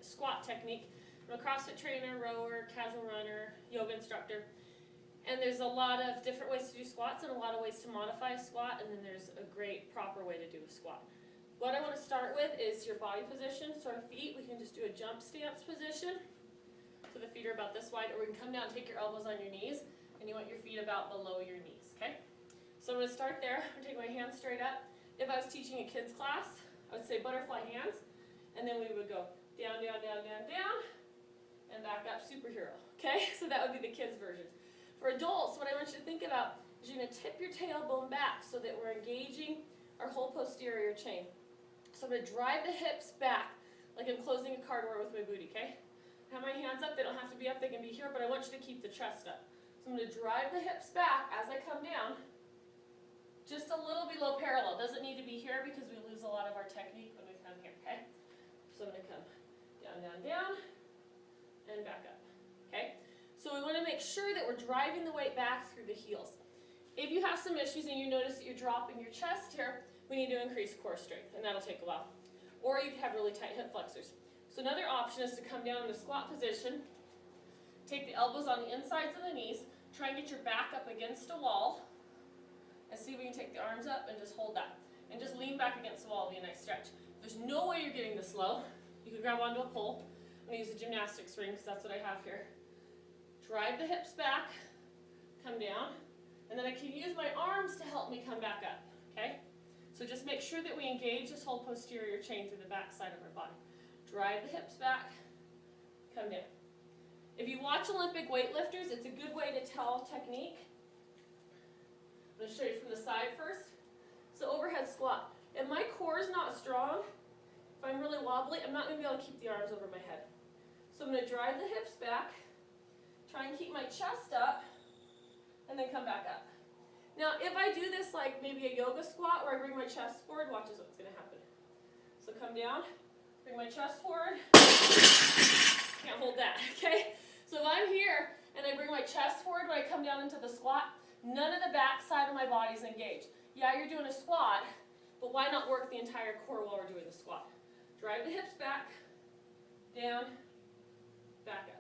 squat technique. I'm a CrossFit trainer, rower, casual runner, yoga instructor. And there's a lot of different ways to do squats and a lot of ways to modify a squat, and then there's a great proper way to do a squat. What I want to start with is your body position, sort of feet. We can just do a jump stance position. So the feet are about this wide, or we can come down and take your elbows on your knees, and you want your feet about below your knees, okay? So I'm going to start there. I'm going to take my hands straight up. If I was teaching a kids class, I would say butterfly hands, and then we would go down, down, down, down, down, and back up, superhero, okay? So that would be the kids' version. For adults, what I want you to think about is you're going to tip your tailbone back so that we're engaging our whole posterior chain. So I'm going to drive the hips back like I'm closing a car door with my booty, okay? I have my hands up. They don't have to be up. They can be here, but I want you to keep the chest up. So I'm going to drive the hips back as I come down, just a little below parallel. Doesn't need to be here because we lose a lot of our technique when we come here, okay? So I'm going to come down, down, down, and back up, okay? So we want to make sure that we're driving the weight back through the heels. If you have some issues and you notice that you're dropping your chest here, we need to increase core strength, and that'll take a while. Or you can have really tight hip flexors. So another option is to come down in a squat position, take the elbows on the insides of the knees, try and get your back up against a wall, and see if we can take the arms up and just hold that. And just lean back against the wall, it'll be a nice stretch. If there's no way you're getting this low, you can grab onto a pole. I'm going to use a gymnastics ring because that's what I have here. Drive the hips back, come down, and then I can use my arms to help me come back up, okay? So just make sure that we engage this whole posterior chain through the back side of our body. Drive the hips back, come down. If you watch Olympic weightlifters, it's a good way to tell technique. I'm going to show you from the side first. So overhead squat. If my core is not strong, if I'm really wobbly, I'm not going to be able to keep the arms over my head. So I'm going to drive the hips back, try and keep my chest up, and then come back up. Now, if I do this like maybe a yoga squat where I bring my chest forward, watch this, what's going to happen. So come down, bring my chest forward. Can't hold that, okay? So if I'm here and I bring my chest forward when I come down into the squat, none of the back side of my body is engaged. Yeah, you're doing a squat, but why not work the entire core while we're doing the squat? Drive the hips back, down, back up.